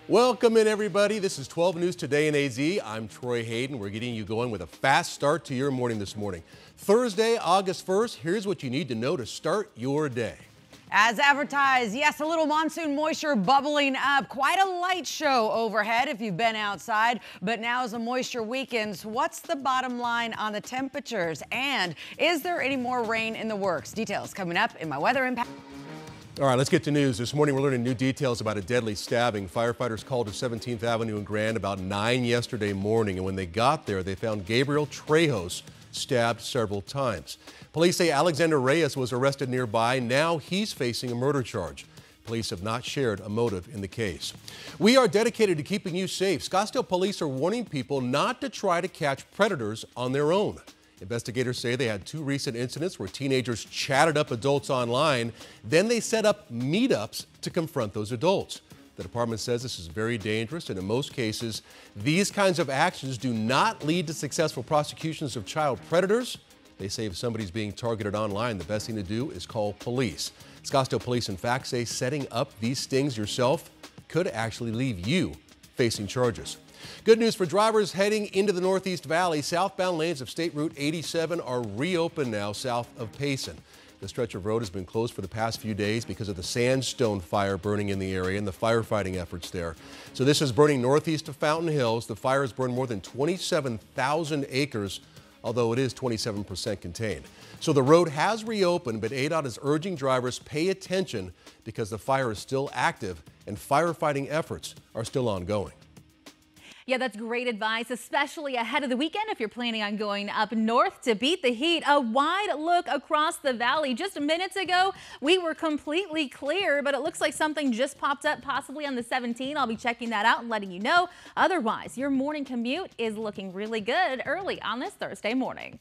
Welcome in, everybody. This is 12 News Today in AZ. I'm Troy Hayden. We're getting you going with a fast start to your morning this morning. Thursday, August 1st, here's what you need to know to start your day. As advertised, yes, a little monsoon moisture bubbling up. Quite a light show overhead if you've been outside. But now as the moisture weakens, what's the bottom line on the temperatures? And is there any more rain in the works? Details coming up in my weather impact. All right, let's get to news. This morning, we're learning new details about a deadly stabbing. Firefighters called to 17th Avenue in Grand about 9 yesterday morning. And when they got there, they found Gabriel Trejos stabbed several times. Police say Alexander Reyes was arrested nearby. Now he's facing a murder charge. Police have not shared a motive in the case. We are dedicated to keeping you safe. Scottsdale police are warning people not to try to catch predators on their own. Investigators say they had 2 recent incidents where teenagers chatted up adults online. Then they set up meetups to confront those adults. The department says this is very dangerous, and in most cases, these kinds of actions do not lead to successful prosecutions of child predators. They say if somebody's being targeted online, the best thing to do is call police. Scottsdale police, in fact, say setting up these stings yourself could actually leave you facing charges. Good news for drivers heading into the Northeast Valley. Southbound lanes of State Route 87 are reopened now south of Payson. The stretch of road has been closed for the past few days because of the sandstone fire burning in the area and the firefighting efforts there. So this is burning northeast of Fountain Hills. The fire has burned more than 27,000 acres, although it is 27% contained. So the road has reopened, but ADOT is urging drivers pay attention because the fire is still active and firefighting efforts are still ongoing. Yeah, that's great advice, especially ahead of the weekend if you're planning on going up north to beat the heat. A wide look across the valley. Just minutes ago, we were completely clear, but it looks like something just popped up possibly on the 17. I'll be checking that out and letting you know. Otherwise, your morning commute is looking really good early on this Thursday morning.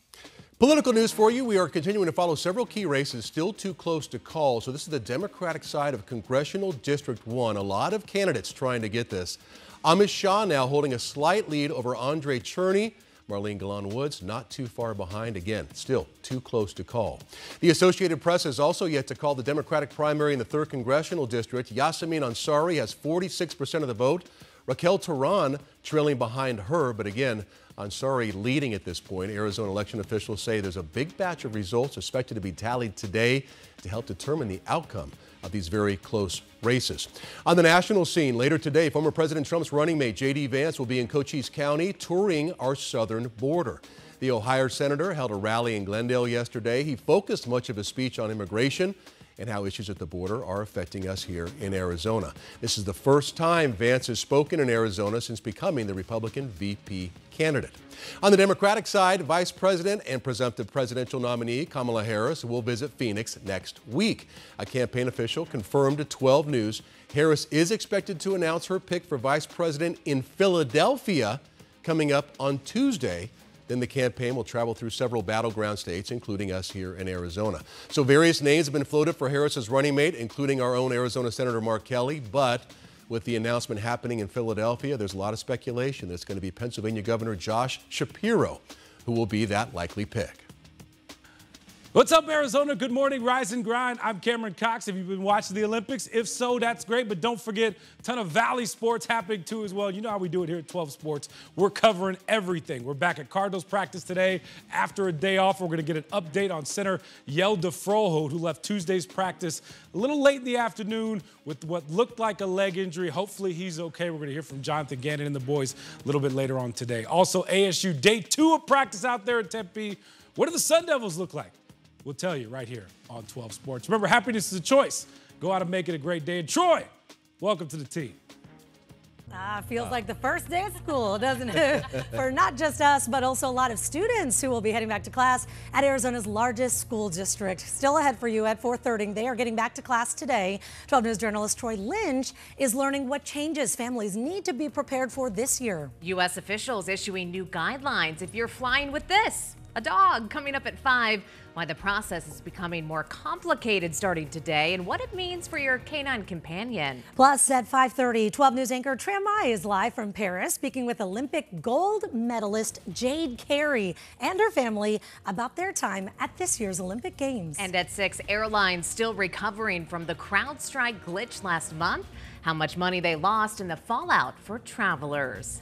Political news for you. We are continuing to follow several key races still too close to call. So this is the Democratic side of Congressional District 1. A lot of candidates trying to get this. Amish Shah now holding a slight lead over Andre Cherney. Marlene Galan-Woods not too far behind. Again, still too close to call. The Associated Press has also yet to call the Democratic primary in the 3rd Congressional District. Yasamin Ansari has 46% of the vote. Raquel Tehran trailing behind her, but again, Ansari leading at this point. Arizona election officials say there's a big batch of results expected to be tallied today to help determine the outcome of these very close races. On the national scene, later today, former President Trump's running mate, J.D. Vance, will be in Cochise County touring our southern border. The Ohio senator held a rally in Glendale yesterday. He focused much of his speech on immigration and how issues at the border are affecting us here in Arizona. This is the first time Vance has spoken in Arizona since becoming the Republican VP candidate. On the Democratic side, Vice President and presumptive presidential nominee Kamala Harris will visit Phoenix next week. A campaign official confirmed to 12 News Harris is expected to announce her pick for vice president in Philadelphia coming up on Tuesday. Then the campaign will travel through several battleground states, including us here in Arizona. So various names have been floated for Harris's running mate, including our own Arizona Senator Mark Kelly. But with the announcement happening in Philadelphia, there's a lot of speculation that it's going to be Pennsylvania Governor Josh Shapiro who will be that likely pick. What's up, Arizona? Good morning, Rise and Grind. I'm Cameron Cox. Have you been watching the Olympics? If so, that's great, but don't forget, a ton of Valley sports happening too as well. You know how we do it here at 12 Sports. We're covering everything. We're back at Cardinals practice today. After a day off, we're going to get an update on center Yel DeFroholt, who left Tuesday's practice a little late in the afternoon with what looked like a leg injury. Hopefully he's okay. We're going to hear from Jonathan Gannon and the boys a little bit later on today. Also, ASU day 2 of practice out there at Tempe. What do the Sun Devils look like? We'll tell you right here on 12 Sports. Remember, happiness is a choice. Go out and make it a great day. And Troy, welcome to the team. Feels like the first day of school, doesn't it? For not just us, but also a lot of students who will be heading back to class at Arizona's largest school district. Still ahead for you at 4:30. They are getting back to class today. 12 News journalist Troy Lynch is learning what changes families need to be prepared for this year. U.S. officials issuing new guidelines if you're flying with this. A dog coming up at 5. Why the process is becoming more complicated starting today and what it means for your canine companion. Plus at 5:30, 12 News anchor Tram is live from Paris, speaking with Olympic gold medalist Jade Carey and her family about their time at this year's Olympic Games. And at 6, airlines still recovering from the CrowdStrike glitch last month. how much money they lost, and the fallout for travelers.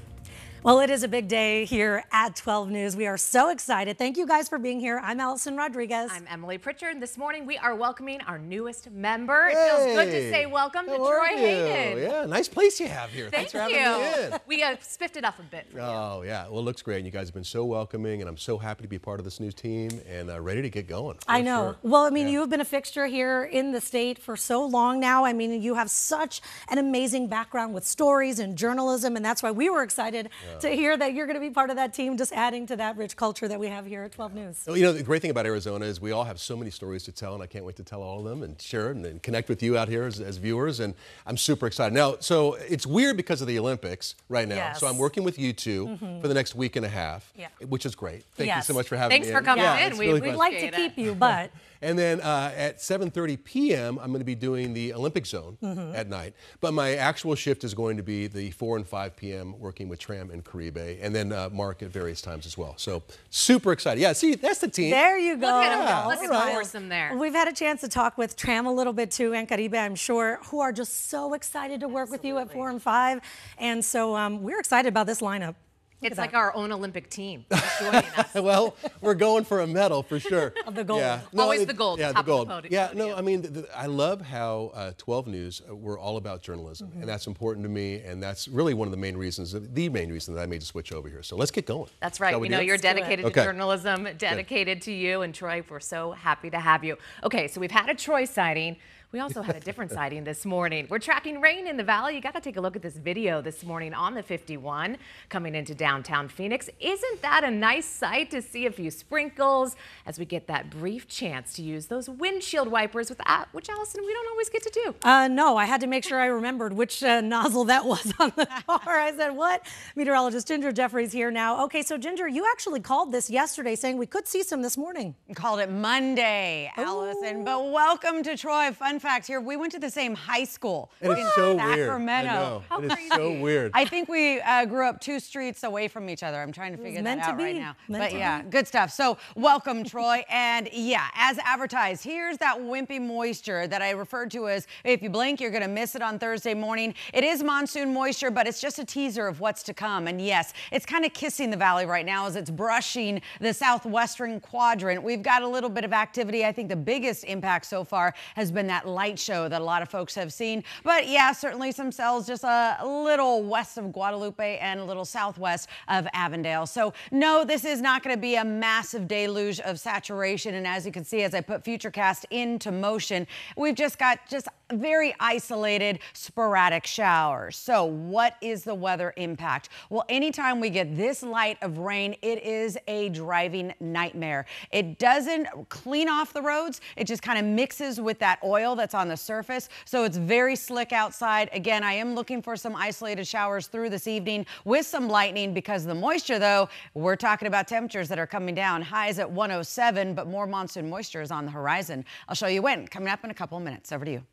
Well, it is a big day here at 12 News. We are so excited. Thank you guys for being here. I'm Allison Rodriguez. I'm Emily Pritchard. This morning we are welcoming our newest member. It feels good to say welcome to Troy Hayden. Yeah, nice place you have here. Thanks for having me in. We spiffed it up a bit for you. Oh, yeah. Well, it looks great. You guys have been so welcoming, and I'm so happy to be part of this new team and ready to get going. I know. Sure. Well, I mean, you have been a fixture here in the state for so long now. I mean, you have such an amazing background with stories and journalism, and that's why we were excited to hear that you're going to be part of that team, just adding to that rich culture that we have here at 12 News. Well, you know, the great thing about Arizona is we all have so many stories to tell, and I can't wait to tell all of them and share and connect with you out here as viewers, and I'm super excited. Now, so it's weird because of the Olympics right now, Yes. so I'm working with you two for the next week and a half, which is great. Thank you so much for having me. Thanks for coming in. We'd like to keep you, but... And then at 7:30 p.m., I'm going to be doing the Olympic zone at night. But my actual shift is going to be the 4 and 5 p.m. working with Tram and Caribe, and then Mark at various times as well. So super excited. Yeah, see, that's the team. There you go. Look at him. Look at Right. the foursome there. We've had a chance to talk with Tram a little bit too, and Caribe, I'm sure, who are just so excited to work with you at 4 and 5. And so we're excited about this lineup. It's like our own Olympic team joining us. Well, we're going for a medal for sure. Of the gold. Yeah. Always the gold. Yeah, top the gold. Of the Yeah, no, I mean, I love how 12 News, we're all about journalism, and that's important to me, and that's really one of the main reasons, the main reason that I made the switch over here. So let's get going. That's right. We know you're dedicated to journalism, dedicated to you, and Troy, we're so happy to have you. Okay, so we've had a Troy sighting. We also had a different sighting this morning. We're tracking rain in the valley. You got to take a look at this video this morning on the 51 coming into downtown Phoenix. Isn't that a nice sight to see a few sprinkles as we get that brief chance to use those windshield wipers, which, Allison, we don't always get to do. No, I had to make sure I remembered which nozzle that was on the car. I said, what? Meteorologist Ginger Jeffries here now. Okay, so Ginger, you actually called this yesterday saying we could see some this morning. Called it Monday, Allison. But welcome to Troy. Fun fact here, we went to the same high school It is so weird. Sacramento. I know. It is so weird. I think we grew up 2 streets away from each other. I'm trying to figure that out right now. But yeah, good stuff. So welcome, Troy. And yeah, as advertised, here's that wimpy moisture that I referred to as if you blink, you're going to miss it on Thursday morning. It is monsoon moisture, but it's just a teaser of what's to come. And yes, it's kind of kissing the valley right now as it's brushing the southwestern quadrant. We've got a little bit of activity. I think the biggest impact so far has been that light show that a lot of folks have seen. But yeah, certainly some cells just a little west of Guadalupe and a little southwest of Avondale. So no, this is not going to be a massive deluge of saturation. And as you can see, as I put Futurecast into motion, we've just got very isolated, sporadic showers. So what is the weather impact? Well, anytime we get this light of rain, it is a driving nightmare. It doesn't clean off the roads. It just kind of mixes with that oil that's on the surface. So it's very slick outside. Again, I am looking for some isolated showers through this evening with some lightning because of the moisture, though. We're talking about temperatures that are coming down. Highs at 107, but more monsoon moisture is on the horizon. I'll show you when. Coming up in a couple of minutes. Over to you.